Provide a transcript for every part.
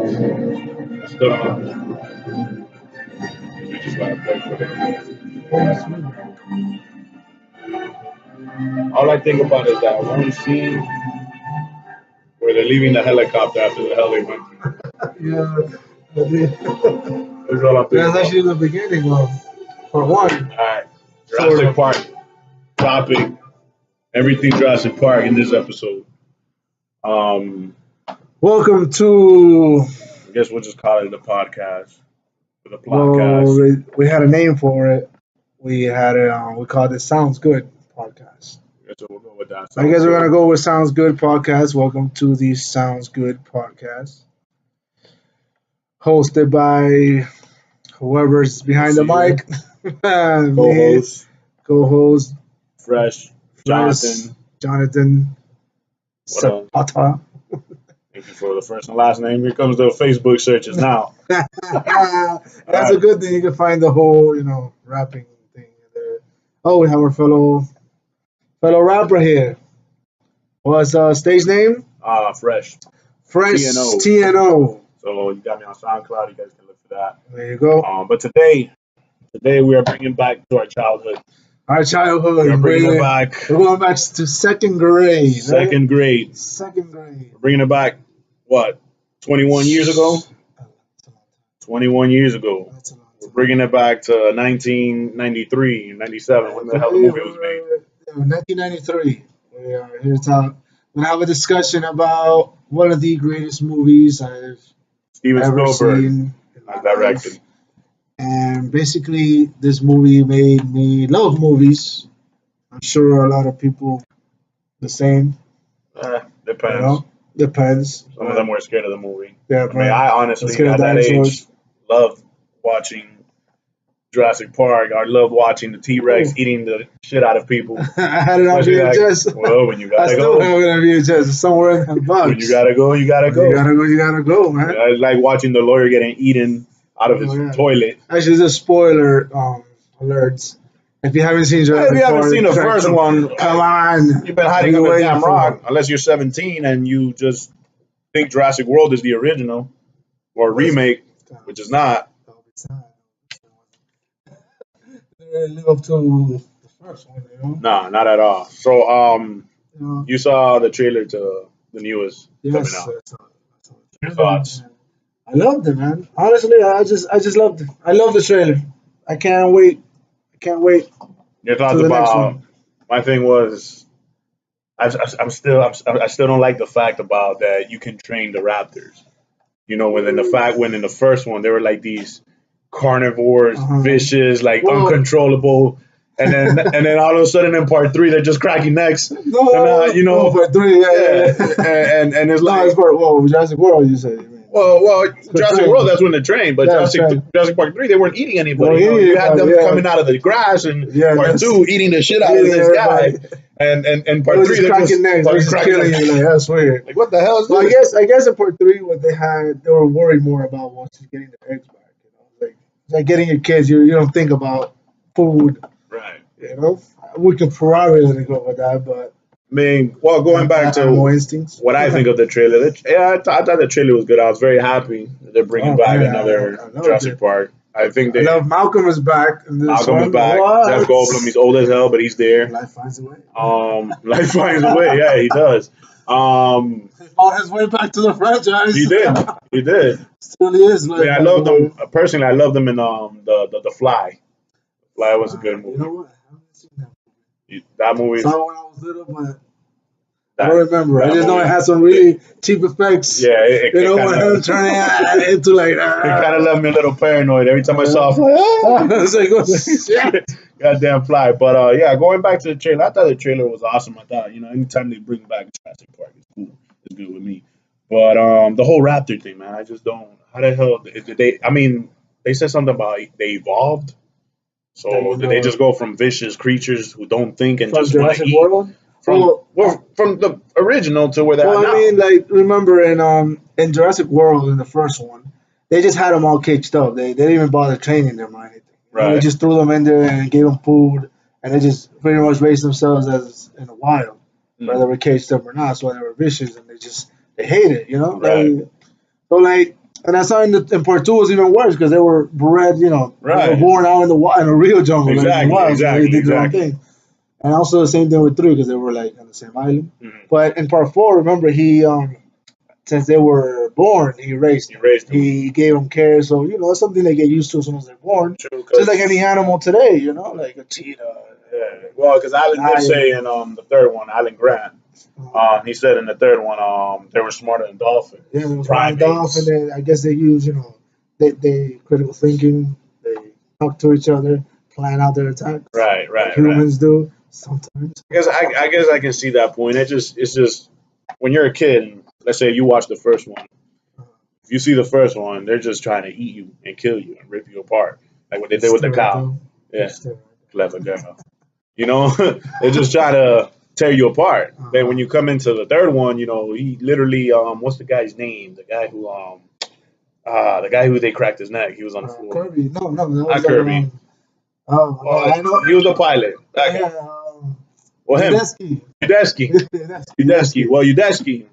Still on. We just gotta play for them. All I think about is that one scene where they're leaving the helicopter after the hell they went through. Yeah, I did. That's all I'm thinking That's about. actually the beginning of part one. Alright. Jurassic Sort of. Park topic. Everything Jurassic Park in this episode. Welcome to. I guess we'll just call it the podcast. The Well, podcast. we had a name for it. We had it. We called it Sounds Good podcast. So we'll go with that. I guess we're gonna go with Sounds Good podcast. Welcome to the Sounds Good podcast, hosted by whoever's behind the mic. Co-host. Co-host. Fresh. Jonathan. Jonathan. What else? Zapata. Thank you for the first and last name. Here comes the Facebook searches now. That's a good thing. You can find the whole, rapping thing there. Oh, we have our fellow rapper here. What's stage name? Fresh. Fresh TNO. TNO. So you got me on SoundCloud. You guys can look for that. There you go. But today we are bringing back to our childhood. Our childhood. We're bringing it back. We're going back to second grade. Second grade. Second grade. We're bringing it back. What? 21 years ago. 21 years ago. We're bringing it back to 1993, 97. When the hell the movie was made? 1993. We are here to talk. We're gonna have a discussion about one of the greatest movies I've Steven ever Spielberg seen in my directed. life. And basically, this movie made me love movies. I'm sure a lot of people the same. Depends. Depends. Some of them were scared of the movie. Yeah, I mean, I honestly, scared at of that dinosaurs. age, loved watching Jurassic Park. I loved watching the T-Rex eating the shit out of people. I had it on VHS. Well, when you I gotta still go. have it on VHS. It's somewhere in the box. When you gotta go, you gotta go. You gotta go, man. I like watching the lawyer getting eaten out of his toilet. Actually, just spoiler alerts. If you haven't seen Jurassic If you haven't Park, seen the first one, come on. you've been hiding What are under a you damn waiting rock. for? Unless you're 17 and you just think Jurassic World is the original or remake, which is not. They live up to the first one, Nah, not at all. So, Yeah. you saw the trailer to the newest coming Yes. out. Your thoughts? I loved it, man. Honestly, I just loved it. I love the trailer. I can't wait. Your thoughts To the next about one. my thing was I still don't like the fact about that you can train the raptors. When in the first one they were like these carnivores, vicious, like Well- uncontrollable, and then all of a sudden in part 3 they're just cracking necks. No, part 3, yeah. and it's No, like it's part, Jurassic World, you say. well, Jurassic train. World, that's when they trained, but Yeah, train. Jurassic Park 3 they weren't eating anybody. They weren't You eating had them anybody, yeah. coming out of the grass, and Yeah, part that's- 2 eating the shit out of this guy, and It part was 3 just they're cracking necks. It was just cracking killing necks. you. Like, that's weird. Like, what the hell is Well, this? I guess in part 3, what they were worried more about was just getting the eggs back. Like getting your kids, you don't think about food. Right. We could probably go with that, but I mean, well, going back animal to instincts. what I think of the trailer, I thought the trailer was good. I was very happy that they're bringing back man, another I loved Jurassic it. Park. I think I they love Malcolm is back. In this Malcolm one. is back. What? Jeff Goldblum, he's old as hell, but he's there. Life finds a way. Life finds a way. Yeah, he does. He fought his way back to the franchise. He did. Still he is. I love them personally. I love them in the Fly. Fly was a good movie. You know what? I haven't seen that movie. That movie. I saw when I was little, but I don't remember. I just know it movie. had some really cheap effects. Yeah, it When kinda, him turning into like it kind of left me a little paranoid every time I saw a fly. It's like, what the shit? Goddamn fly. But yeah, going back to the trailer, I thought the trailer was awesome. I thought, anytime they bring back Jurassic Park, it's cool. It's good with me. But the whole raptor thing, man, I just don't. How the hell did they? I mean, they said something about they evolved. So did they just go from vicious creatures who don't think and From just want to Jurassic eat? World? from the original to where they're Well, at I now. mean, like remember in Jurassic World in the first one, they just had them all caged up. They didn't even bother training them or anything. You know, they Right. just threw them in there and gave them food, and they just pretty much raised themselves as in the wild, whether they were caged up or not. So they were vicious, and they hate it. You know, Right. so like. And that's how in part two was even worse because they were bred, they were Right. born out in the wild, in a real jungle, like in Exactly. the wild, so they Exactly. did their own Exactly. thing. And also the same thing with three because they were like on the same island. Mhm. But in part four, remember he since they were born, he raised He them. raised them. He gave them care, so it's something they get used to as soon as they're born. True. Just like any animal today, like a cheetah. Yeah. Well, because Alan did say in the third one, Alan Grant, he said in the third one, they were smarter than dolphins, Yeah, it was wild off, and primates. then I guess they use, they critical thinking. They talk to each other, plan out their attacks, Right. like Right. Right. humans do sometimes. I guess I can see that point. It's just when you're a kid, and let's say you watch the first one. If you see the first one, they're just trying to eat you and kill you and rip you apart, like what they did with the cow. Stereotype. Yeah, Stereotype. clever girl. They're just trying to tear you apart. Then when you come into the third one, he literally what's the guy's name? The guy who they cracked his neck. He was on the floor. Kirby. No, that Not was Kirby. I know. He was the pilot. That guy. Yeah, Him. Udesky. Udesky. Well, Udesky.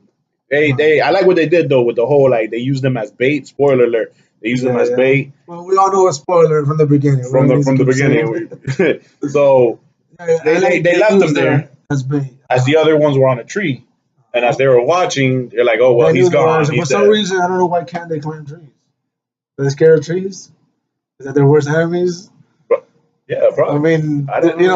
I like what they did though with the whole they used them as bait. Spoiler alert. They used them as bait. Well, we all know a spoiler from the beginning. From the beginning. So they left them there as bait. as the other ones were on a tree, and as they were watching, they're like, "Oh well, he's gone." For some reason, I don't know why can't they climb trees. Are they scared of trees? Is that their worst enemies? Yeah, bro. I mean,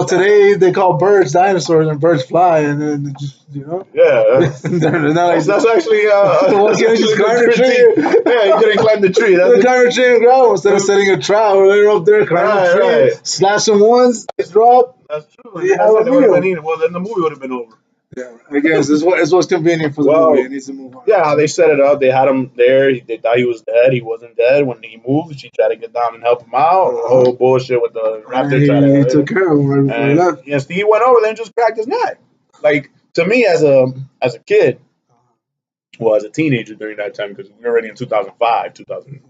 today they call birds dinosaurs and birds fly, and then they just, Yeah. That's actually well, can't you just climb the tree? Yeah, you couldn't climb the tree. They climb the tree and ground instead of setting a trap. They're up there climbing the tree, right. slash them once, drop. That's true. Well, then the movie would have been over. Yeah, I guess it's what's convenient for the movie. It needs to move on. Yeah, how they set it up. They had him there. They thought he was dead. He wasn't dead. When he moved, she tried to get down and help him out. The whole bullshit with the raptor. He took care of him right before he left. Yes, he went over there and just cracked his neck. Like, to me, as a kid, well, as a teenager during that time, because we were already in 2005, 2000.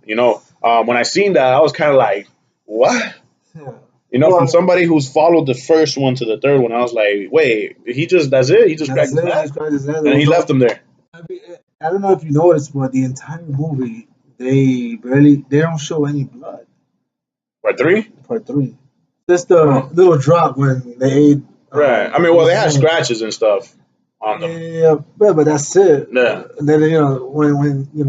When I seen that, I was kind of like, what? Yeah. From somebody who's followed the first one to the third one, I was like, wait, that's it? He just cracked his neck? And he left him there. I don't know if you noticed, but the entire movie, they don't show any blood. Part three? Part three. Just a little drop when they ate. Right. I mean, well, they had scratches and stuff on them. Yeah, but that's it. Yeah. And then, when the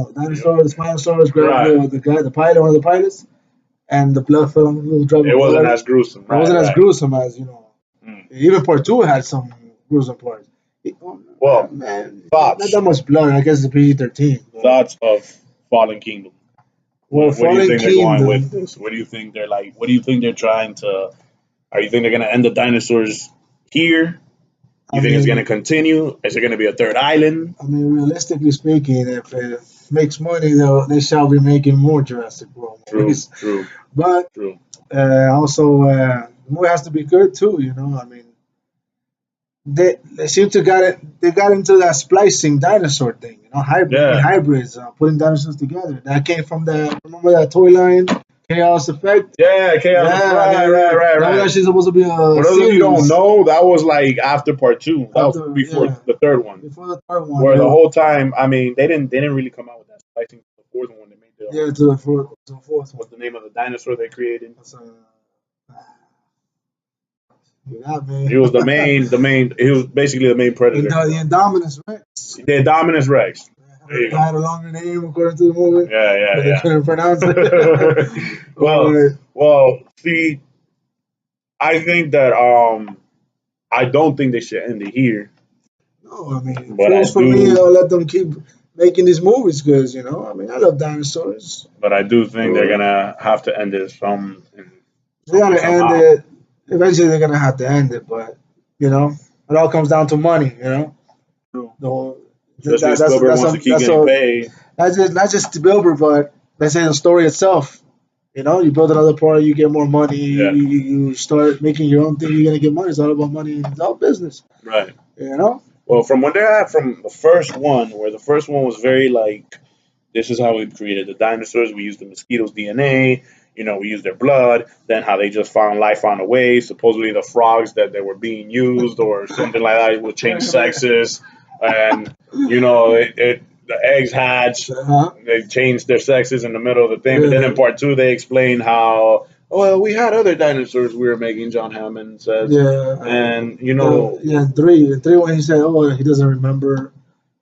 Spinosaurus grabbed the pilot, one of the pilots, and the blood fell on the little drop. It wasn't as gruesome. It wasn't as gruesome as, even part two had some gruesome parts. Well, thoughts. Not that much blood. I guess it's PG-13. Thoughts of Fallen Kingdom. Well, what do you think they're going with this? What do you think they're like? What do you think they're trying to? Are you think they're going to end the dinosaurs here? You think it's going to continue? Is there going to be a third island? I mean, realistically speaking, if it makes money, they shall be making more Jurassic World movies. True. But also, the movie has to be good too. I mean, they seem to they got into that splicing dinosaur thing. Hybrids, putting dinosaurs together. That came from remember that toy line, Chaos Effect? Yeah, Chaos Effect. Right. That was actually supposed to be a For those of you who don't know, that was like after part two. That was before the third one. Before the third one. Where the whole time, I mean, they didn't really come out with that splicing. The fourth one, they made to the fourth one. What's the name of the dinosaur they created? He was the main. He was basically the main predator. The Indominus Rex. The Indominus Rex. They had a longer name according to the movie. Yeah. They couldn't pronounce it. well, see, I think that I don't think they should end it here. No, I mean, for me, I'll let them keep making these movies because I love dinosaurs. But I do think they're gonna have to end it They gotta end it. Eventually, they're gonna have to end it, but it all comes down to money. Especially Spielberg wants to keep getting paid. Not just Spielberg, but let's say the story itself. You build another park, you get more money. Yeah. You start making your own thing, you're gonna get money. It's all about money. It's all business. Right. You know. Well, from what they had from the first one, where the first one was very like, this is how we created the dinosaurs. We used the mosquitoes' DNA. We used their blood. Then how they just found life on the way. Supposedly the frogs that they were being used or something like that would change sexes, and the eggs hatch. They changed their sexes in the middle of the thing. But then in part two, they explain how. Well, we had other dinosaurs we were making. John Hammond says. Yeah. And three when he said, "Oh, he doesn't remember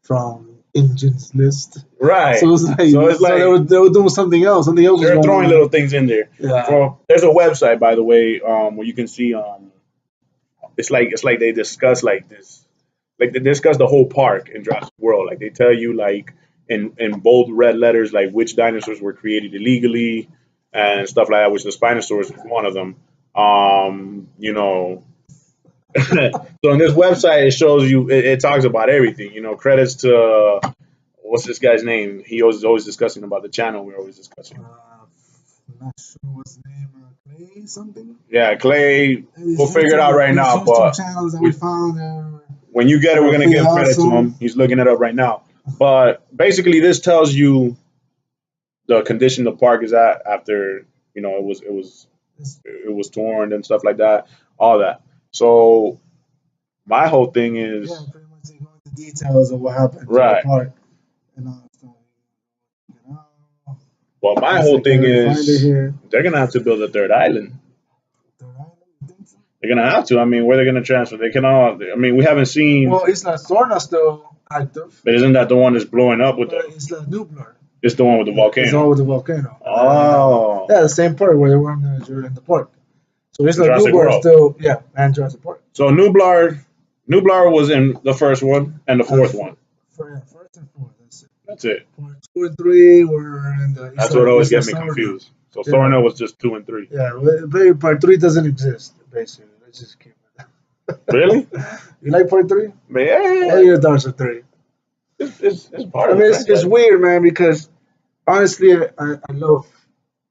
from Engine's list." Right. So it's like they were doing something else. Something else. They're throwing little things in there. Yeah. So there's a website, by the way, where you can see. It's like they discuss like this, like they discuss the whole park in Jurassic World. Like they tell you like in bold red letters like which dinosaurs were created illegally and stuff like that. Which the Spinosaurus is one of them. So on this website, it shows you. It talks about everything. Credits to what's this guy's name? He always discussing about the channel. We're always discussing. Not sure what's his name. Clay something. Yeah, Clay. We'll figure it out right now. But channels that we found. When you get it, we're gonna give credit to him. He's looking it up right now. But basically, this tells you the condition the park is at after it was torn and stuff like that. All that. So my whole thing is pretty much they go into details of what happened to right. the park and all that stuff. Well, my whole thing is they're gonna have to build a third island. They're gonna have to. I mean, where they're gonna transfer? They can all. I mean, we haven't seen. Well, Isla Sorna still active. But isn't that the one that's blowing up with the? Isla Nublar. It's the one with the volcano. It's all with the volcano. Oh. Yeah, the same part where they were in the park. So Isla Nublar still, and Jurassic Park. So Nublar was in the first one and the fourth one. First and fourth. That's it. Part 2 and 3 were in the. That's what always gets me confused. So Sorna was just 2 and 3. Yeah, part 3 doesn't exist basically. Let's just keep it. Really? You like part 3? Man. Or your Dinosaur 3? It's part of it. I mean, it's weird, man, because honestly, I love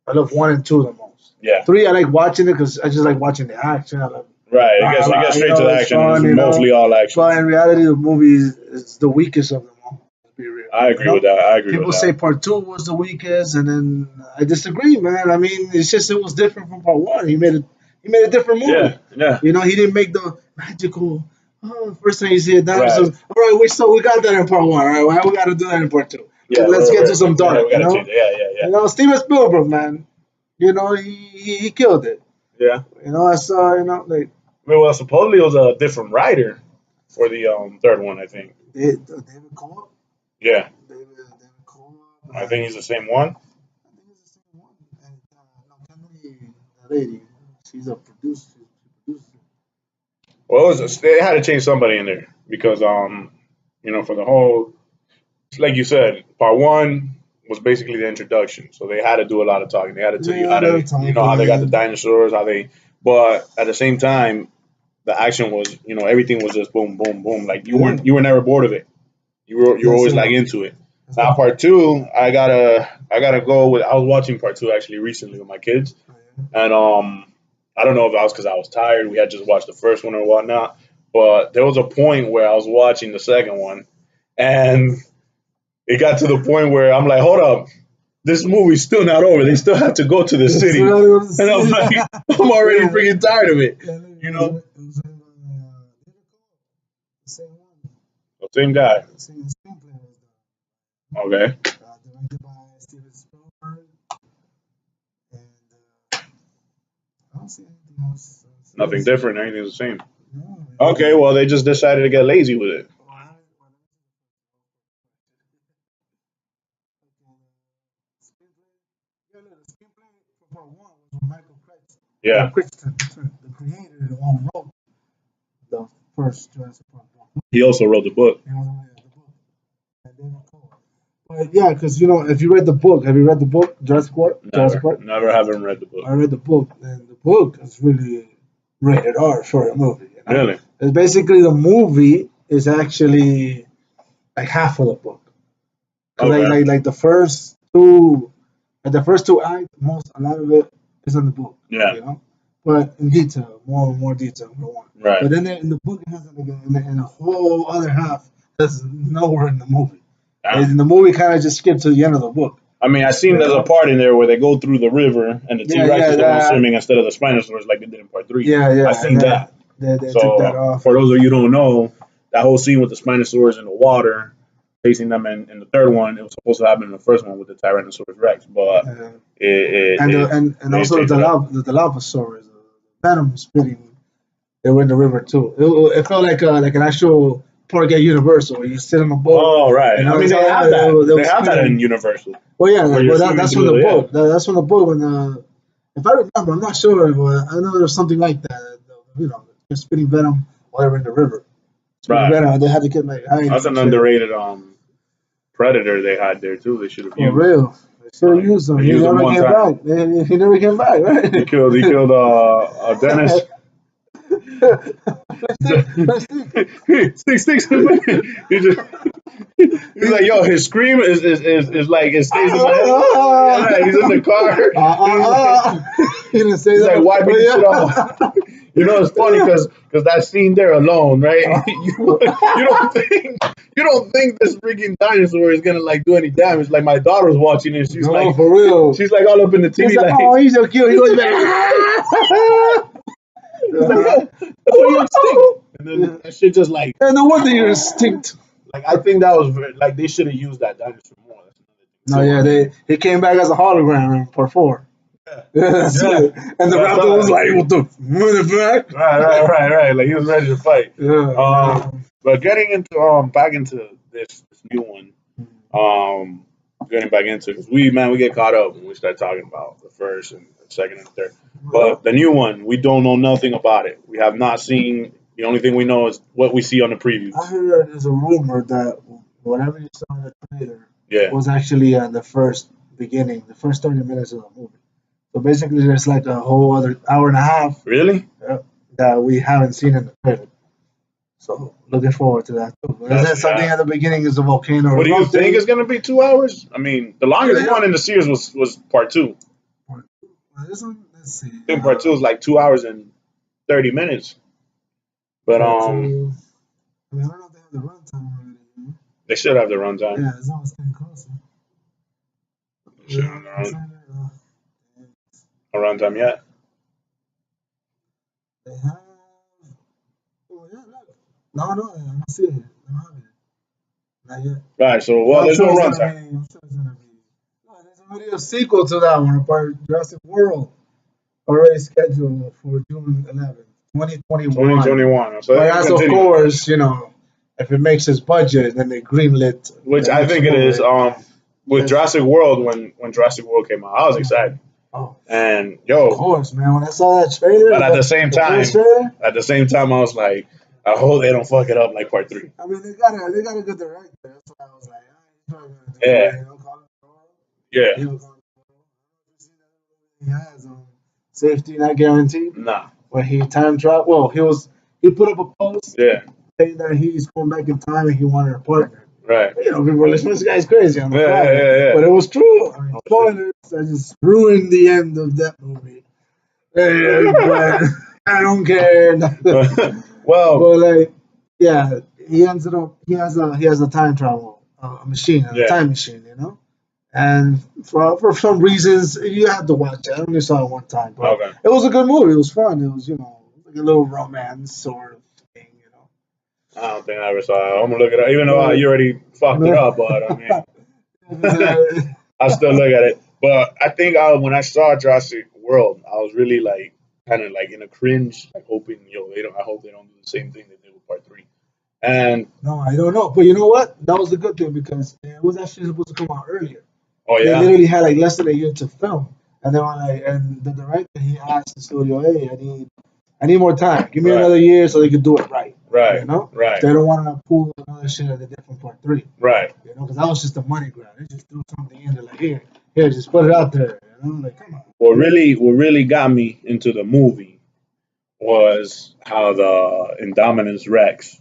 1 and 2 the most. Yeah. 3, I like watching it because I just like watching the action. Right. It gets straight to the action. It's mostly all action. But in reality, the movie is the weakest of them all. To be real. I agree with that. People say part 2 was the weakest, and then I disagree, man. I mean, it's just it was different from part 1. He made a different movie. Yeah. He didn't make the magical. Oh, first time you see a dinosaur. Right. All right, we got that in part 1. All right, why we got to do that in part 2? Yeah, let's get to some dark. Yeah. Steven Spielberg, man. He killed it. Yeah. I saw. Well, supposedly it was a different writer for the third one, I think. David Cobb? Yeah. David Cobb. I think he's the same one. I think it's the same one. And Kennedy, the lady, she's a producer. Well, they had to change somebody in there because, for the whole, like you said, part 1 was basically the introduction. So they had to do a lot of talking. They had to tell you how they got the dinosaurs, but at the same time, the action was, everything was just boom, boom, boom. Like you were never bored of it. You were always like into it. Now part 2, I gotta go with. I was watching part 2 actually recently with my kids, and I don't know if that was because I was tired. We had just watched the first one or whatnot, but there was a point where I was watching the second one, and it got to the point where I'm like, hold up. This movie's still not over. They still have to go to the city. And I'm like, I'm already freaking tired of it. The same guy. Okay. Directed by Steven Spielberg. And I don't see anything else. Nothing different. Everything's the same. No, okay, well, they just decided to get lazy with it. The screenplay for part 1 was from Michael Crichton. Yeah. Crichton, the creator, the one who wrote the first Jurassic Park. He also wrote the book. But yeah, because if you read the book, have you read the book Jurassic Park? Never haven't read the book. I read the book, and the book is really rated R for a movie. Really? It's basically the movie is actually like half of the book. Okay. Like the first 2 And the first two acts, a lot of it is in the book. Yeah. You know, but in detail, more detail. One. Right. But then in the book, it has like in a whole other half that's nowhere in the movie. In the movie, kind of just skipped to the end of the book. I mean, I seen there's a part in there where they go through the river and the T-Rex is going swimming instead of the Spinosaurus like they did in part 3. Yeah. I seen that. They took that off. For those of you who don't know, that whole scene with the Spinosaurus in the water, chasing them in the third one, it was supposed to happen in the first one with the Tyrannosaurus Rex, but and also the Dilophosaurus, venom spitting, they were in the river too. It felt like an actual park at Universal where you sit on a boat. Oh right, I mean they have that. They have that in Universal. Well, yeah, but that's from the book. That's from the book. When if I remember, I'm not sure, but I know there's something like that. You know, just spitting venom while they're in the river. Right. Venom, they had to get like. That's an underrated predator they had there too. They should have used. For real. They should have used him. He never came back. He never came back, right? He killed Dennis. Six. He's like, yo, his scream is like it stays in my head. Yeah, he's in the car. He didn't say he's that. Like wiping the shit off. You know, it's funny because that scene there alone, right? You don't think this freaking dinosaur is gonna like do any damage. Like my daughter's watching it, she's like, for real. She's like all up in the TV, like, oh, he's so cute. He goes back. That's why you extinct. And then that shit just like. And no wonder you're extinct. Like I think that was like they should have used that dinosaur more. No, yeah, he came back as a hologram in part 4. Yeah, that's it. And the raptor was like, "What the fuck?" Right. Like he was ready to fight. Yeah. But getting into back into this new one, getting back into because we get caught up when we start talking about the first and the second and third. But the new one, we don't know nothing about it. We have not seen. The only thing we know is what we see on the previews. I heard there's a rumor that whatever you saw in the trailer was actually the first 30 minutes of the movie. So basically, there's like a whole other hour and a half. Really? That we haven't seen in the trailer. So looking forward to that too. Something at the beginning is a volcano. What do you think is going to be 2 hours? I mean, the longest one in the series was part 2. This one, let's see. I think part 2 is like 2 hours and 30 minutes. But I mean, I don't know if they have the runtime already. You know? They should have the runtime. Yeah, it's almost getting closer. Should have a runtime yet? They have. Oh yeah, look. No, I don't see it. I don't have it. Not yet. Right. So there's no runtime. I'm sure it's gonna be. No, there's already a sequel to that one, part Jurassic World, already scheduled for June 11th. 2021. So but as of course, you know, if it makes its budget, then they greenlit. Which I think it is. With Jurassic World, when Jurassic World came out, I was excited. Oh. And of course, man. When I saw that trailer, but at the same time, I was like, I hope they don't fuck it up like part 3. I mean, they got a good director. That's why I was like, yeah. He has safety not guaranteed. Nah. When he time traveled, well, he put up a post saying that he's going back in time and he wanted a partner. Right. You know, people were listening, this guy's crazy on the yeah. But it was true. I mean, spoilers, I just ruined the end of that movie. But I don't care. Well, like, yeah, he ended up, he has a time travel machine, a time machine, you know? And for some reasons, you have to watch it. I only saw it one time, but it was a good movie. It was fun. It was, you know, like a little romance sort of thing, you know. I don't think I ever saw it. I'm gonna look it up, even though you already fucked it up. But I mean, I'll still look at it. But I think when I saw Jurassic World, I was really like kind of like in a cringe, like hoping, I hope they don't do the same thing they did with part 3. And no, I don't know. But you know what? That was a good thing because it was actually supposed to come out earlier. Oh yeah. They literally had like less than a year to film, and they were like, and the director he asked the studio, "Hey, I need more time. Give me another year so they could do it right." Right. You know. Right. They don't want to pull another shit that they did from part 3. Right. You know, because that was just a money grab. They just threw something in there like, here, just put it out there. You know, like come on. What really got me into the movie was how the Indominus Rex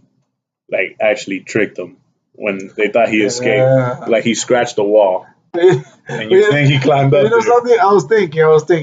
like actually tricked them when they thought he escaped. Like he scratched the wall. And you think he climbed But up you know there? something? I was thinking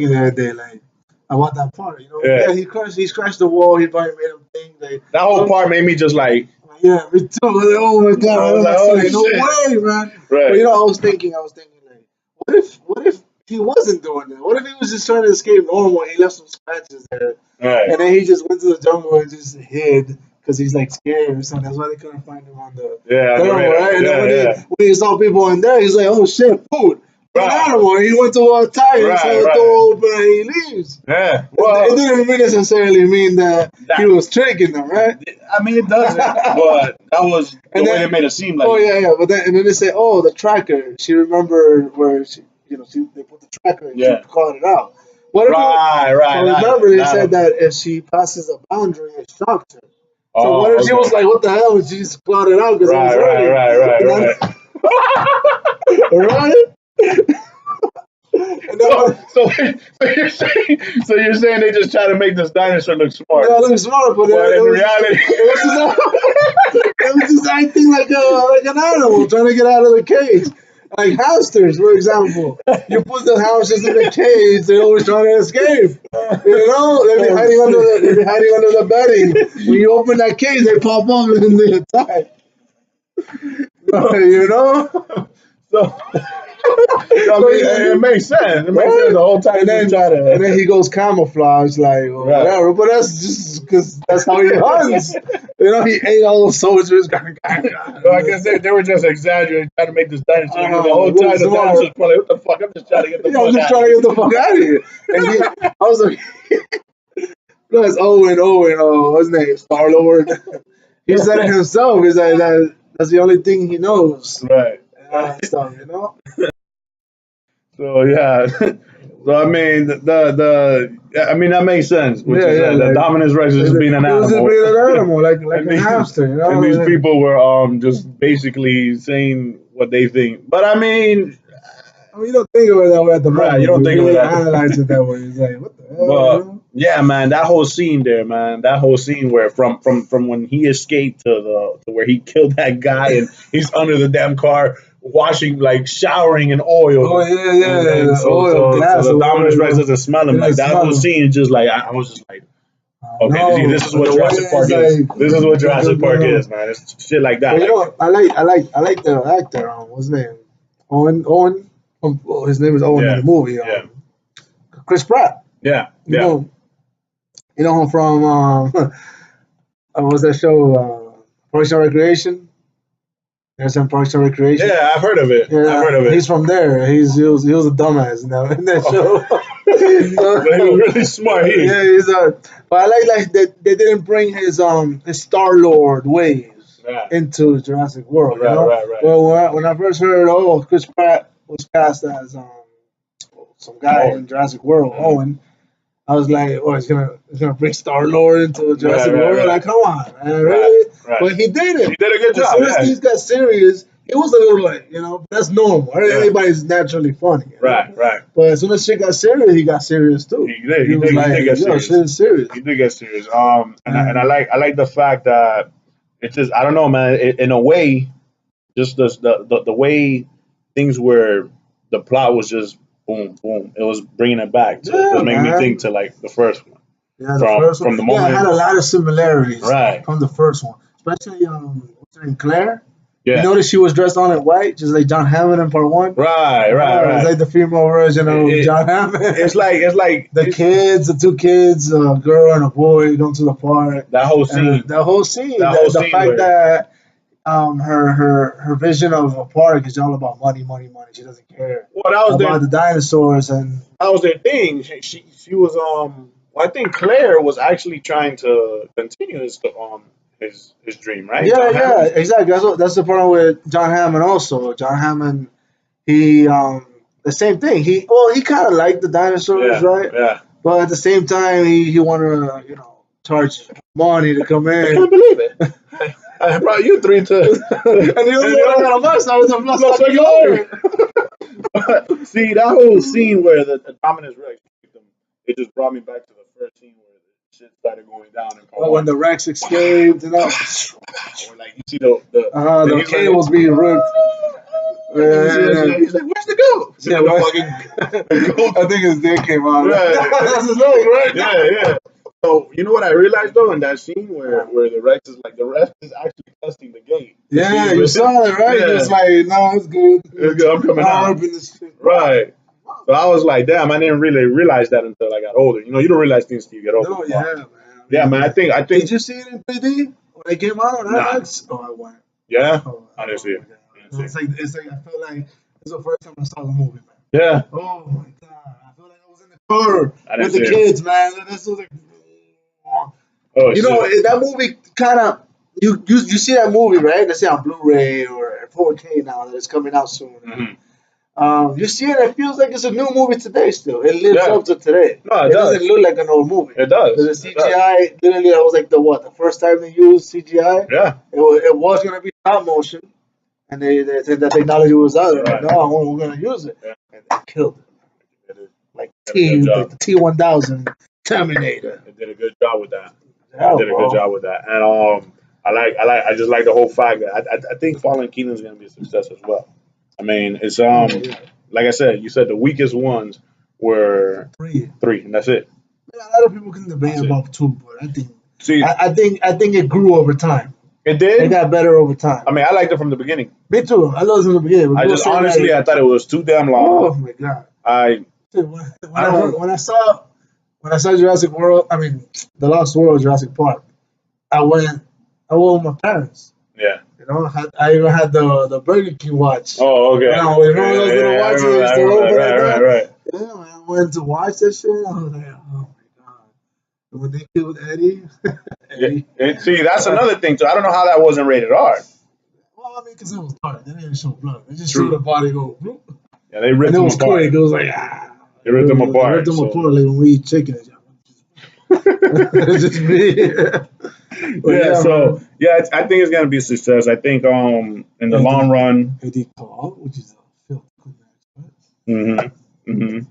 the other day, like about that part. You know, Yeah. yeah, he scratched the wall. He probably made him think like, That whole oh, part made me just like, yeah, me too. I was like, oh my god, I I was like, was holy like, no shit. way, man. But Right. you know, I was thinking, like, what if he wasn't doing that? What if he was just trying to escape normal? And he left some scratches there, Right. and then he just went to the jungle and just hid because he's like scared or something. That's why they couldn't find him on the Yeah, on the thermal, radar. right? And then Yeah. when he saw people in there, he's like, oh shit, food. An Right. animal. And he went to a tire and saw Right. the Right. door open and he leaves. Yeah. It Well, didn't really necessarily mean that he that, was tricking them, right? I mean, it doesn't, but that was the And way then, they made it seem like. oh yeah, yeah. But then, and then they say, oh, the tracker. She remembered where they put the tracker and Yeah. she called it out. What if Right. but remember, they said that if she passes a boundary, it shocked her. So what if she was like, what the hell? And she just called it out because it was raining. Right. Right? And then So you're saying they just try to make this dinosaur look smart, yeah, it looks smart, but but it in was, reality, it was just acting like an animal trying to get out of the cage. Like hamsters, for example. You put the hamsters in the cage, they're always trying to escape. You know, they'll be hiding under the bedding. When you open that cage, they pop up and they attack. You know? so I mean, it makes sense. It makes sense the whole time. And then he goes camouflage, like or Right. whatever. But that's just because that's how he hunts. You know, he ate all those soldiers. Well, I guess they were just exaggerating, trying to make this dinosaur. Uh-huh. The whole time, the Smart. dinosaur's probably, what the fuck? I'm just trying to get the Yeah, fuck I'm just out trying of to here. get the fuck out of here. And I was like, plus Owen, what's his name? Star Lord. He said it himself. He's like that's the only thing he knows. Right. And all that stuff, you know. So yeah. So I mean, I mean that makes sense. Which is the like, dominance Rex is just being an He was just animal. being an animal, like And a these- hamster, you know. And these people were just basically saying what they think. But I mean, I mean, you don't think of it that way at the Right, moment. you don't think of really it that way. analyze it that way. It's like, what the hell? You but know? yeah, man, that whole scene there, man, that whole scene where from when he escaped to where he killed that guy and he's under the damn car washing, like showering in oil. Oh yeah. And Oil, gas, so or the Dominus whatever. Rex doesn't smell him. It Like doesn't that smell whole him. scene, just like I was just like, okay, No, this is what the Jurassic way Park it's is. like- This is what Jurassic Park is, man. It's shit like that. But you Like, know, I like the actor. What's his name? Owen. His name is Owen Yeah, in the movie. yeah. Chris Pratt. yeah, You know him from what was that show? Parks and Recreation. There's some Parks and Recreation. yeah. I've heard of it. Yeah, I've heard of it. He's from there. He was a dumbass in that show. But he was really smart. Yeah, he's a. But I like that they didn't bring his Star Lord ways Yeah. into Jurassic World. Right, you know? right. Well, when I first heard, Chris Pratt was cast as some guy Owen. in Jurassic World, Owen. I was like, oh, it's gonna bring Star Lord into Jurassic Right, World. right. Like, come on, man, really? right. But he did it. He did a good As job. soon as Yeah. things got serious, it was a little like, that's normal. Yeah. Everybody's naturally funny. you know? Right. But as soon as shit got serious, he got serious too. He did. He was like, he did get yo, serious. shit is serious. He did get serious. And I like the fact that it's just, I don't know, man. In a way, just the way things were, the plot was just boom. It was bringing it back. To make me think to like the first one. Yeah, the first one. From the moment. Yeah, it had a lot of similarities. Right. From the first one, especially what's her name, Claire. Yeah. You notice she was dressed all in white, just like John Hammond in part one. Right. It's like the female version of John Hammond. It's like the two kids, a girl and a boy, going to the park. That whole scene. The fact that her vision of a park is all about money. She doesn't care Well, that was about the dinosaurs and that was their thing. She was well, I think Claire was actually trying to continue his dream, right? yeah, exactly. That's the problem with John Hammond. Also, John Hammond, he the same thing. He kind of liked the dinosaurs, right? Yeah. But at the same time, he wanted to charge money to come I in. can't believe it. I brought you three to. And he was like, I got a bus. I was a plus Plus $1. See, that whole scene where the Dominus Rex kicked them, it just brought me back to the first scene where the shit started going down. When the Rex escaped, or like you see the cables being ripped. He's like, where's the goat? Yeah, the fucking goat. I think his dick came out. Right. That's his leg, right? Yeah. So you know what I realized though in that scene where the Rex is like the Rex is actually testing the gate. Yeah, you saw it, right? Yeah. It's like, no, it's good. It's good. I'm coming out. This shit. Right. So I was like, damn, I didn't really realize that until I got older. You know, you don't realize things till you get older. No, yeah, man. Yeah, man. I think. Did you see it in 3D when it came out on IMAX? Oh, I went. Yeah. Oh, I didn't see it. It's like I feel like it's the first time I saw the movie, man. Yeah. Oh my god, I feel like I was in the car with the kids, man. This was like, oh, you know, that movie kind of you see that movie, right? Let's say on Blu-ray or 4K now that it's coming out soon. Mm-hmm. You see it, it feels like it's a new movie today. Still, it lives up to today. No, it doesn't look like an old movie. It does. The CGI, literally, that was like the first time they used CGI. Yeah. It was gonna be stop motion. And they said that technology was out there. Right. Like, no, we're going to use it. Yeah. And they killed it. Like the T-1000 Terminator. They did a good job with that. And I just like the whole fact that I think Fallen Kingdom is going to be a success as well. I mean, it's like I said, you said the weakest ones were three, and that's it. Yeah, a lot of people can debate about 2, but I think it grew over time. It did? It got better over time. I mean, I liked it from the beginning. Me too. I loved it from the beginning. I thought it was too damn long. Oh my god! When I saw Jurassic World, I mean, The Lost World, Jurassic Park, I went with my parents. Yeah. You know, I even had the Burger King watch. Oh, okay. You know those little watches that used to open right. Yeah, man, I went to watch that shit. I was like, oh my god! When they killed Eddie. And see, that's another thing too. I don't know how that wasn't rated R. Well, I mean, because it was dark. They didn't show blood. They just showed the body go. Whoop. Yeah, they ripped them apart. Quick. It was like they ripped them apart. They ripped them apart like when we eat chicken. It's just me. I think it's gonna be a success. I think in the long run. Eddie Call, which is a film.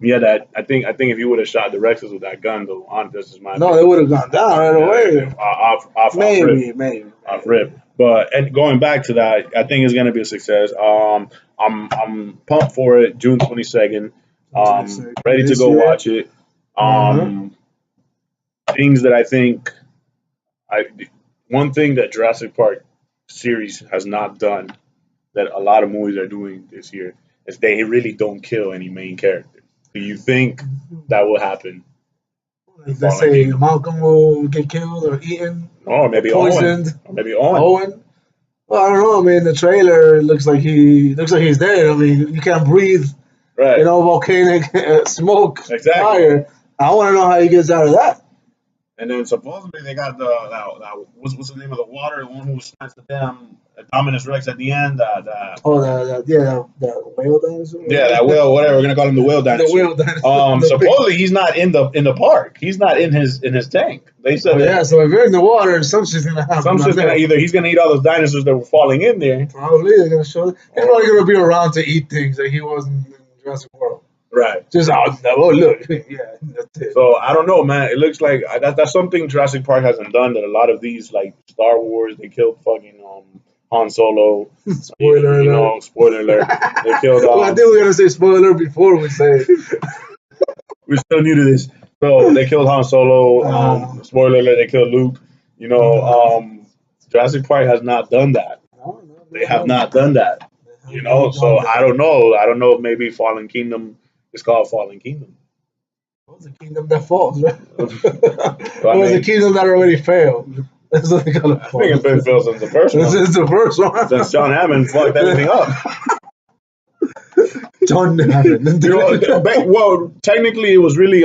Yeah, that I think if you would have shot the Rexes with that gun, though, this is my opinion. They would have gone down right away. Maybe off rip. But and going back to that, I think it's gonna be a success. I'm pumped for it. June 22nd. Ready to go watch it. Things that I think one thing that Jurassic Park series has not done that a lot of movies are doing this year is they really don't kill any main character. Do you think that will happen? Let's say Malcolm will get killed or eaten. Or maybe poisoned. Owen. Or maybe Owen. Well, I don't know. I mean, the trailer looks like he's dead. I mean, you can't breathe. Right. You know, volcanic smoke, fire. I want to know how he gets out of that. And then supposedly they got what's the name of the water? The one who snatched the damn Dominus Rex at the end. The whale dinosaur. Yeah, that whale. Whatever we're gonna call him, the whale dinosaur. The whale dinosaur. Supposedly he's not in the park. He's not in his tank. They said. So if you're in the water, some shit's gonna happen. Some shit's gonna he's gonna eat all those dinosaurs that were falling in there. Probably they're gonna show. He's probably gonna be around to eat things that he wasn't in Jurassic World. Right. Just look. Yeah, that's it. So I don't know, man. It looks like that's something Jurassic Park hasn't done. That a lot of these like Star Wars, they killed fucking Han Solo. Spoiler alert. Spoiler alert. They killed. I think we're gonna say spoiler before we say it. We're still new to this. So they killed Han Solo. Spoiler alert. They killed Luke. You know, Jurassic Park has not done that. No, they have not done that. You know, so I don't know. I don't know if maybe Fallen Kingdom is called Fallen Kingdom. What was the kingdom that falls, right? Or was the kingdom that already failed? That's what they call it. I think it's been failed since the first one. Since the first one. Since John Hammond fucked everything up. John Hammond. Well, technically it was really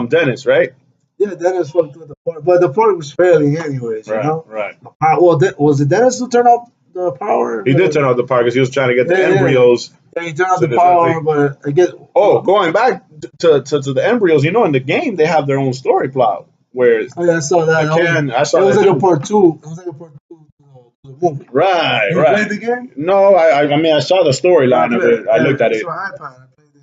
Dennis, right? Yeah, Dennis fucked with the park, but the park was failing anyways. Right, you know? Right. Well, was it Dennis who turned off the power? He did turn off the power because he was trying to get the embryos. Yeah, he turned off the power, but I guess. Going back to the embryos, you know, in the game they have their own story plot. Where I saw that. It was like a part 2. It was like a part 2 to the movie. Right. You played the game? No, I mean I saw the storyline of it. I looked at it. I played it.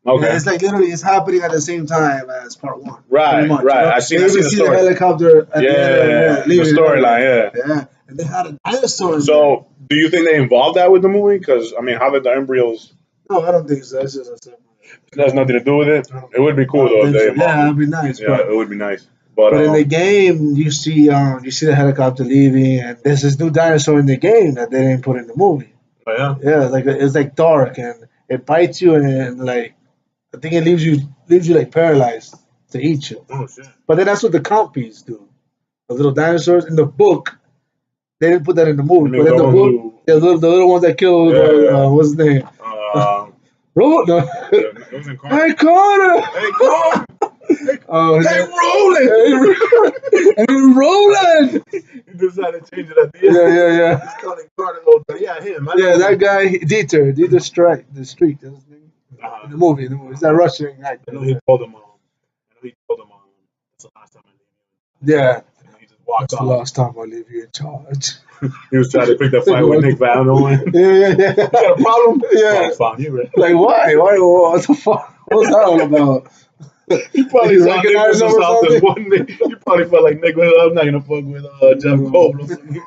Okay. Yeah, it's like literally it's happening at the same time as part 1. Right. Much, right. You know? I see the helicopter. At the the storyline. Yeah. and they had a dinosaur in there. So, do you think they involved that with the movie? Because I mean, how did the embryos? No, I don't think so. It's just a separate. It has nothing to do with it. It would be cool though if they involved. Yeah, it'd be nice. Yeah, it would be nice. But in the game, you see the helicopter leaving, and there's this new dinosaur in the game that they didn't put in the movie. Oh, yeah. Yeah, it's like dark, and it bites you, and like I think it leaves you like paralyzed to eat you. Oh shit. But then that's what the compies do. The little dinosaurs in the book, they didn't put that in the movie. But in the book, the little ones that killed what's his name? No. Hey Carter! Hey Carter! Hey Roland! Roland! He decided to change it at the end. Yeah. He's calling Carter. Yeah, him. That guy, Dieter Street. That's his name. In the movie. He's that Russian actor. I know he told him. That's the last time I leave you. Yeah. He just walked off. The last time I leave you in charge. He was trying to pick the fight with Nick Vallon. Yeah. You got a problem? Yeah. Fine, you ready? Like, why? What the fuck? What's that all about? You probably saw Nick or something one day. You probably felt like Nick, I'm not going to fuck with Jeff Goldblum.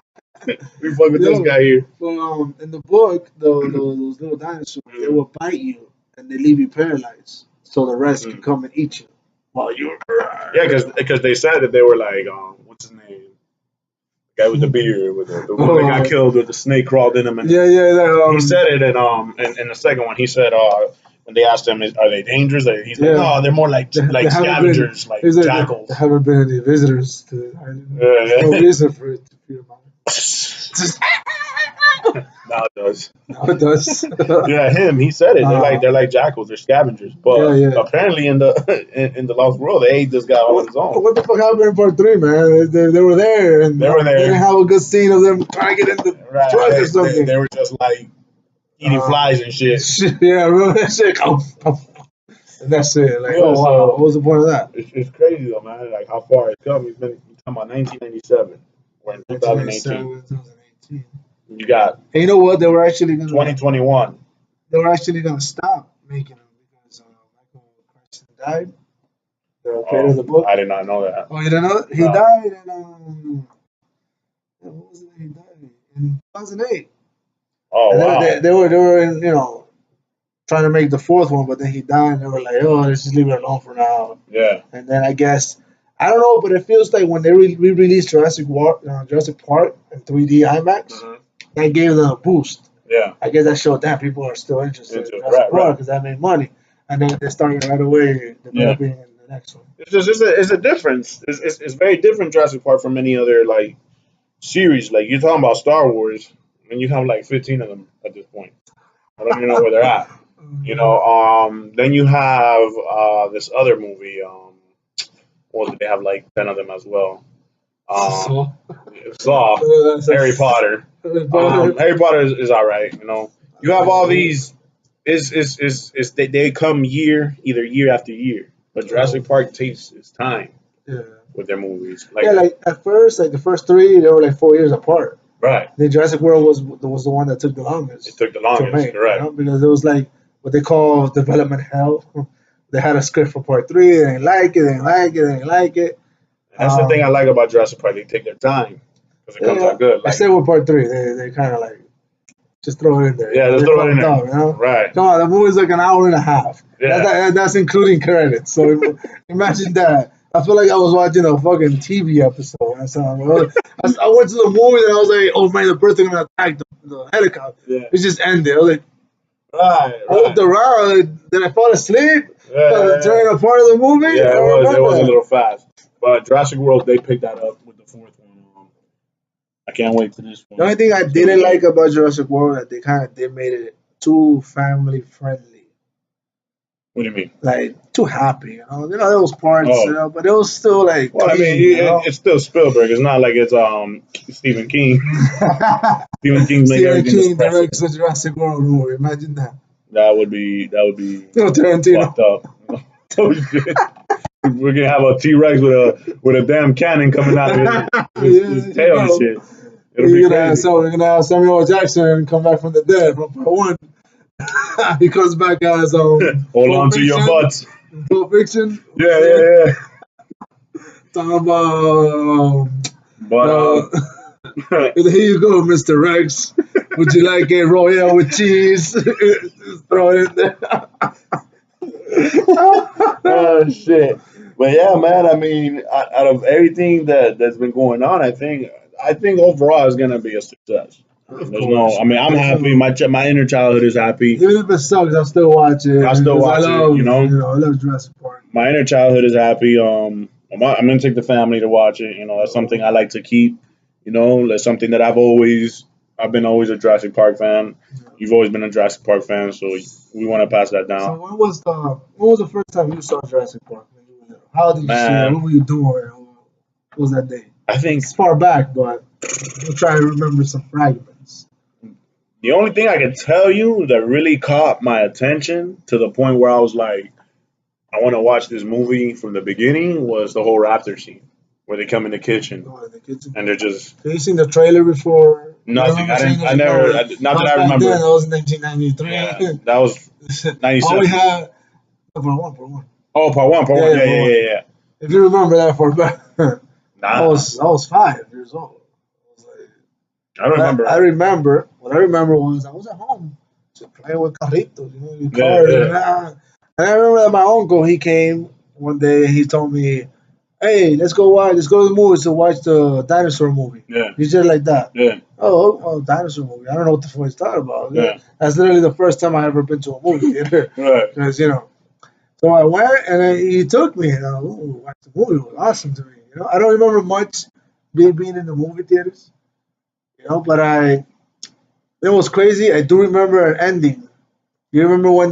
We fuck with this guy here. So, in the book, those little dinosaurs, they will bite you and they leave you paralyzed. So the rest can come and eat you while you're paralyzed. Yeah, because they said that they were like, what's his name? The guy with the beard, with the one that got killed with the snake crawled in him. And he said it in the second one. He said, when they asked him, are they dangerous? He's like, no, they're more like scavengers, like jackals. There haven't been any visitors to the island. Yeah. No reason for it to be about Now it does. Yeah, him. He said it. They're like jackals. They're scavengers. But apparently in the Lost World, they ate this guy on his own. What the fuck happened in part 3, man? They were there, and they didn't have a good scene of them trying to get in the truck or something. They were just like eating flies and shit. Yeah, remember that shit? And that's it. Like, wow, what was the point of that? It's crazy though, man. Like how far it's come. He's been talking about 1997. We're in 2018. You got. And you know what? They were actually gonna 2021. They were actually gonna stop making them because Michael Crichton died. The creator of the book. I did not know that. Oh, you didn't know? He died in what was it? He died in 2008. Oh, and wow. They were in, trying to make the fourth one, but then he died, and they were like, oh, let's just leave it alone for now. Yeah. And then I guess, I don't know, but it feels like when they re-released Jurassic Park in 3D IMAX, that gave them a boost. Yeah. I guess that showed that people are still interested in Jurassic Park because that made money. And then they started right away developing the next one. It's a difference. It's very different Jurassic Park from any other, like, series. Like, you're talking about Star Wars, and you have like 15 of them at this point. I don't even know where they're at. Then you have this other movie. They have like 10 of them as well. Saw Harry Potter. Harry Potter is all right. You have all these. They come either year after year. But Jurassic Park takes its time with their movies. Like at first, like the first 3, they were like 4 years apart. Right. The Jurassic World was the one that took the longest. It took the longest, make, right? Because it was like what they call development hell. They had a script for part 3. They didn't like it. That's the thing I like about Jurassic Park. They take their time because it comes out good. Except with part 3, they kind of like just throw it in there. Yeah, just throw it in there. Right. Come on, the movie's like an hour and a half. Yeah. That's including credits. So imagine that. I feel like I was watching a fucking TV episode. I went to the movie and I was like, oh man, the birds are gonna attack the helicopter. Yeah. It just ended. I was like, I looked around, then I fall asleep during a part of the movie. Yeah, it was a little fast. But Jurassic World, they picked that up with the 4th one. I can't wait for this one. The only thing I didn't like about Jurassic World that they made it too family friendly. What do you mean? Like too happy, there was parts, but it was still like. Well, clean, it's still Spielberg. It's not like it's Stephen King. Stephen King directs the Jurassic World movie. Imagine that. That would be Tarantino. Fucked up. Oh shit. We're gonna have a T-Rex with a damn cannon coming out of his tail and shit. It'll be crazy. We're gonna have Samuel L. Jackson come back from the dead from part 1. He comes back as hold on to your butts. Pulp Fiction. Yeah. Talking about Here you go, Mr. Rex. Would you like a royale with cheese? Just throw it in there. Oh shit! But yeah, man. I mean, out of everything that's been going on, I think overall it's gonna be a success. Of There's course. no. I mean, I'm happy. My inner childhood is happy. Even if it sucks, I'll still watch it. I still watch it. You know, I love Jurassic Park. my inner childhood is happy. I'm gonna take the family to watch it. You know, that's something I like to keep. You know, that's something that I've been always a Jurassic Park fan. You've always been a Jurassic Park fan, so we want to pass that So down. when was the first time you saw Jurassic Park? When you were little? How did you see it? What Man, were you doing? What was that day? I think It's far back, but I'm trying to remember some fragments. the only thing I can tell you that really caught my attention to the point where I was like, I want to watch this movie from the beginning was the whole raptor scene where they come in the kitchen Oh, in the kitchen. and they're just Have you seen the trailer before? I nothing. remember I seeing didn't. it. I Like, no, never. Not that that was I back then. remember. That was in 1993. Yeah, that was All we 97. had, for one. Oh, part one. Part Yeah, one. yeah, Yeah, for yeah, one. yeah, yeah. If you remember that for back, Nah, I was 5 years old. I was like, I don't I remember. remember what I remember was I was at home just playing with carritos, your Yeah, cars, yeah, and I remember that my uncle he came one day and he told me, "Hey, let's go to the movies to watch the dinosaur movie." yeah, He said like that. yeah, Oh, dinosaur movie. I don't know what the fuck he's talking about. yeah. That's literally the first time I ever been to a movie theater. Right. Because, so I went and then he took me and I watched the movie. It was awesome to me. I don't remember much being in the movie theaters, but it was crazy. I do remember an ending. You remember when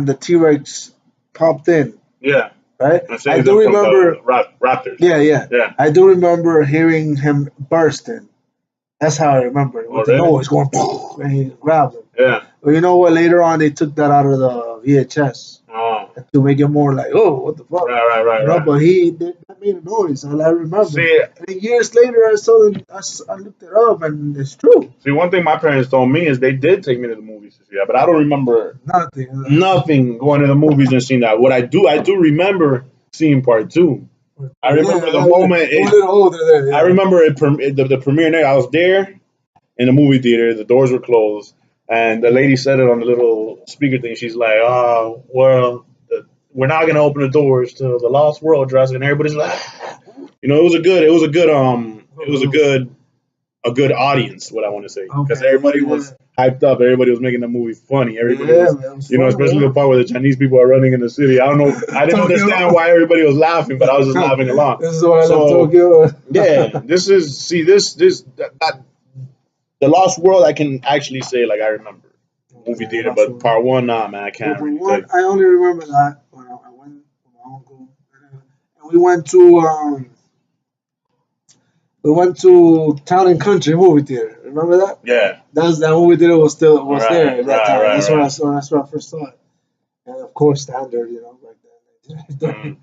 the T-Rex popped in, Yeah. right? I I saved do them from remember, the Raptors. yeah, yeah. Yeah. I do remember hearing him bursting. That's how I remember it, Oh, with the really? noise going, and he grabbed him. Yeah. But you know what? Later on, they took that out of the VHS Oh. to make it more like, oh, what the fuck? Right. But that made a noise. All I remember. See, And then years later, I saw it. I looked it up, and it's true. one thing my parents told me is they did take me to the movies to see that, but I don't remember Nothing. nothing going to the movies and seeing that. What I do remember seeing part two. I remember the moment. We're a little older there. Yeah. I remember the premiere night. I was there in the movie theater. The doors were closed, and the lady said it on the little speaker thing. She's like, "Oh, well, we're not gonna open the doors to the Lost World, Jurassic." And everybody's like, it was a good, a good audience. What I want to say, because Okay. everybody was hyped up. Everybody was making the movie funny. Everybody Yeah, was, man, it was especially fun, the part where the Chinese people are running in the city. I don't know. I didn't Tokyo. understand why everybody was laughing, but I was just laughing along. This is why I love So Tokyo. yeah, that the Lost World. I can actually say like I remember movie theater, but part one, nah, man, I can't really tell you. I only remember that when I went with my uncle, and we went to Town and Country movie theater. Remember that? Yeah, That movie theater was there at that time. right, That's right. when I saw. That's when I first saw it. And of course, standard, back then. Mm,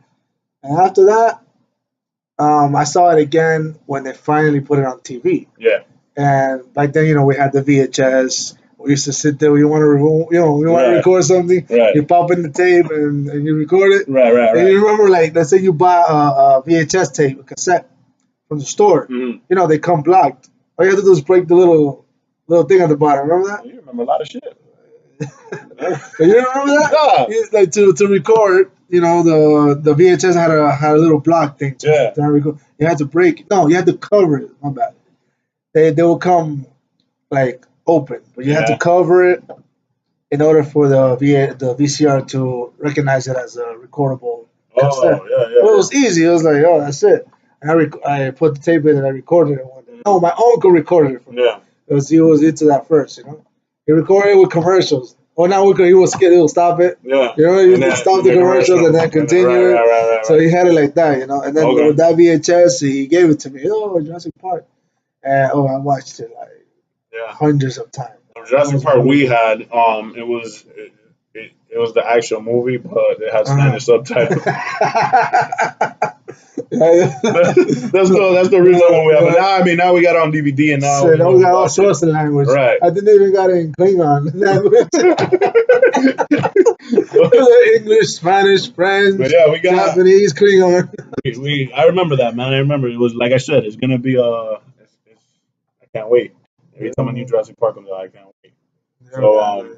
And after that, I saw it again when they finally put it on TV. yeah, And back then, we had the VHS. We used to sit there. We want to record something. right, You pop in the tape and you record it. right. And you remember, like, let's say you buy a VHS tape, a cassette from the store. Mm-hmm. They come blocked. All you have to do is break the little thing at the bottom. Remember that? You remember a lot of shit. You remember that? Yeah, Like to record. The VHS had a little block thing yeah, to record. You had to break it. No, you had to cover it. My bad. They will come like open, but you had to cover it in order for the VCR to recognize it as a recordable cassette. Oh, yeah. Well, it was easy. It was like, oh, that's it. And I put the tape in and I recorded it one day. No, my uncle recorded it for me. Yeah. Because he was into that first, He recorded it with commercials. Well, now he was scared he'll stop it. Yeah. He would stop the commercials and then continue it. Right. So he had it like that, And then with that VHS, he gave it to me. Oh, Jurassic Park. And I watched it like hundreds of times. The Jurassic Park we had, it was the actual movie, but it had Spanish subtitles. That's the reason why we have it. Now we got it on DVD and now we got all sorts of language. Right. I didn't even got it in Klingon language. English, Spanish, French, But yeah, we got Japanese, Klingon. I remember that, man. I remember it was like I said, it's gonna be I can't wait. Every time a new Jurassic Park comes out, I can't wait. Yeah, So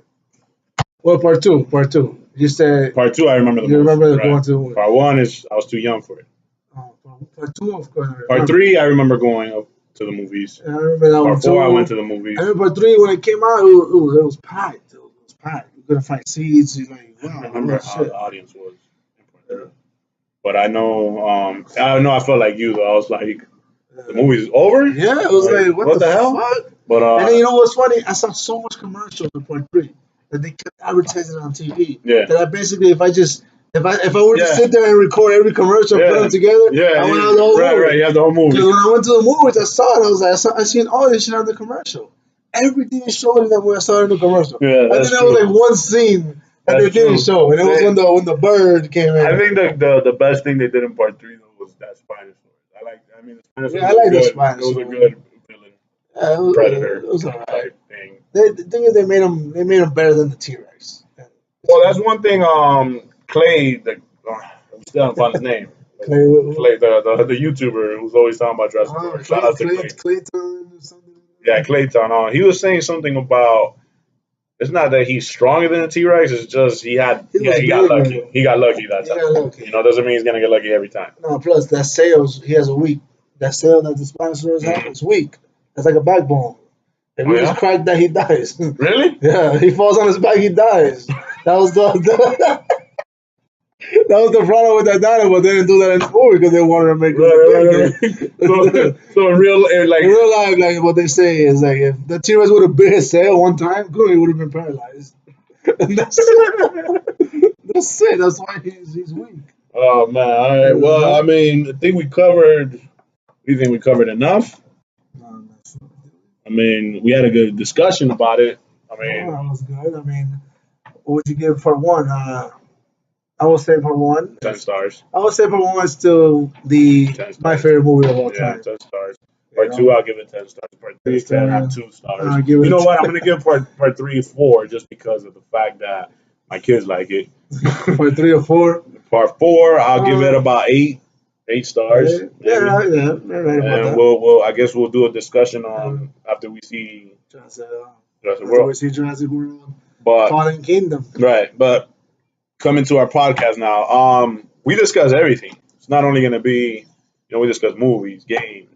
well, part two, part two. You said part two, I remember the you most. remember Right. going to Part one is I was too young for it. part two, of course. Part three, I remember going up to the movies. I remember that Part one four, too. I went to the movies. I remember part three when it came out. It was packed. It was packed. You couldn't find seats. You're like, wow, I remember how shit. the audience was. But I know, I felt like you though. I was like, the movie's over. Yeah, it was like what the hell? fuck? But And then you know what's funny? I saw so much commercials in part three that they kept advertising on TV. Yeah. That I basically, if I were to Yeah. sit there and record every commercial, Yeah. put them together, Yeah, I would have the whole movie. right. You have the whole movie. Because when I went to the movies, I saw it. I was like, I seen all this shit on the commercial. Everything is showing in that when I saw it in the commercial. Yeah, I think there was like one scene that they didn't show, and it was when the bird came in. I think the best thing they did in part three though was that Spinosaurus. The Spinosaurus. I like the Spinosaurus. It was a good villain, predator It was alright. type thing. The thing is, they made him better than the T-Rex. Well, that's one thing. Clay, I'm still on find his name. Clay, the YouTuber who's always talking about Jurassic Park. Shout out to Clay. Clayton or something. Yeah, Clayton. He was saying something about. It's not that he's stronger than the T-Rex. It's just he got lucky. He got lucky that time. You know, doesn't mean he's gonna get lucky every time. No, plus that sails, he has a weak. That sail that the Spinosaurus has is weak. That's like a backbone. If he just cracked that, he dies. Really? Yeah, he falls on his back, he dies. That was the that was the problem with that dino, but they didn't do that in the movie because they wanted to make it. So in real life, like what they say is like if the T-Rex would have bit his sail one time, good, he would have been paralyzed. And that's it. That's why he's weak. Oh man! All right. Well, I mean, I think we covered. Do you think we covered enough? I mean, we had a good discussion about it. I mean, that was good. I mean, what would you give part one? I would say part one. 10 stars. I would say part one is still my favorite movie of all time. 10 stars. Part two, I'll give it 10 stars. Part three, 10, I have 2 stars. You know what? I'm gonna give part 3 4 just because of the fact that my kids like it. Part 3 or 4. Part 4, I'll give it about 8 stars. Yeah. And we'll I guess we'll do a discussion on after we see Jurassic World. We see Jurassic World. But Fallen Kingdom. Right, but coming to our podcast now, we discuss everything. It's not only going to be, we discuss movies, games,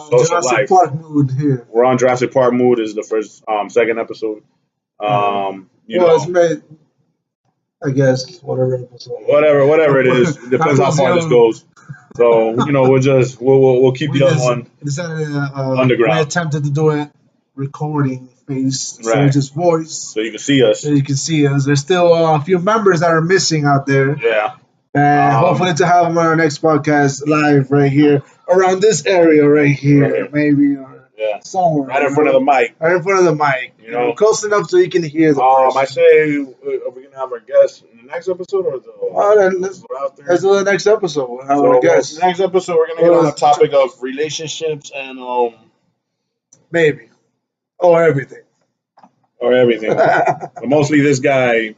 social Jurassic life. Park mood here. We're on Jurassic Park mood. This is the first, second episode. It's made, I guess, whatever episode. Whatever it is, depends how far this goes. So we'll keep the other one underground. We attempted to do it recording face, right. So just voice, so you can see us. There's still a few members that are missing out there. Yeah. And hopefully to have them on our next podcast live right here around this area right here, maybe or somewhere right in front of the mic. Right in front of the mic. Close enough so you can hear the person. I say, are we gonna have our guests in the next episode or let's do the next episode. We'll have our guests. Next episode we're gonna get on the topic of relationships and maybe. Or everything. But mostly this guy,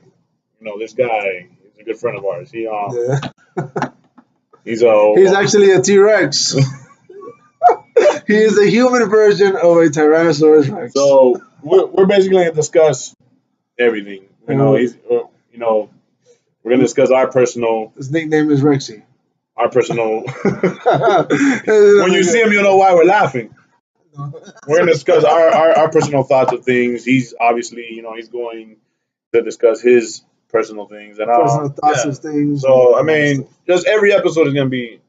he's a good friend of ours. He's actually a T-Rex. He is a human version of a Tyrannosaurus Rex. So we're basically gonna discuss everything. We're gonna discuss our personal. His nickname is Rexy. Our personal. When you see him, you'll know why we're laughing. We're going to discuss our personal thoughts of things. He's obviously, he's going to discuss his personal things. And personal thoughts of things. So, I mean, just every episode is going to be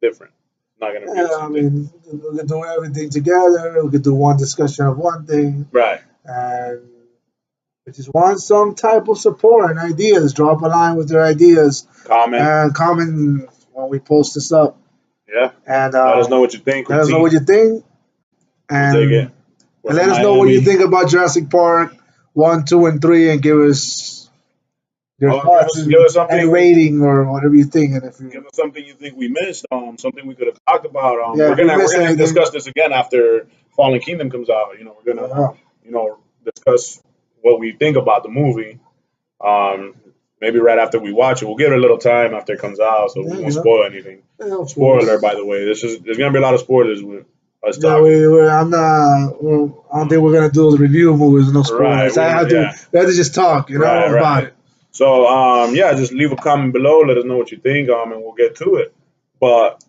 different. It's not going to be the same thing. We could do everything together. We could do one discussion of one thing. Right. And we just want some type of support and ideas. Drop a line with your ideas. Comment when we post this up. Yeah. And let us know what you think. Let us know what you think. And let us know what you think about Jurassic Park 1, 2, and 3, and give us your thoughts and rating or whatever you think. And if you give us something you think we missed, something we could have talked about. We're gonna discuss this again after Fallen Kingdom comes out. We're gonna discuss what we think about the movie. Maybe right after we watch it, we'll give it a little time after it comes out, so we won't spoil anything. Spoiler, by the way, there's gonna be a lot of spoilers with us Yeah, talking. I'm not. I don't think we're gonna do those review movies, no spoilers. Right. We have to just talk, about it. So, yeah, just leave a comment below. Let us know what you think, and we'll get to it. But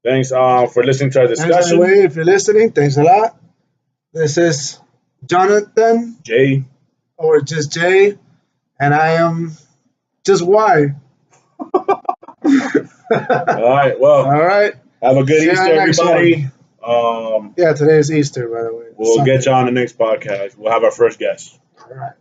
thanks, for listening to our Thanks discussion. anyway, if you're listening, thanks a lot. This is Jonathan, Jay. or just Jay, and I am just Y. All right. Well, All right. have a good See you Easter, on the next everybody. Yeah, today is Easter, by the way. We'll Sunday. get you on the next podcast. We'll have our first guest. All right.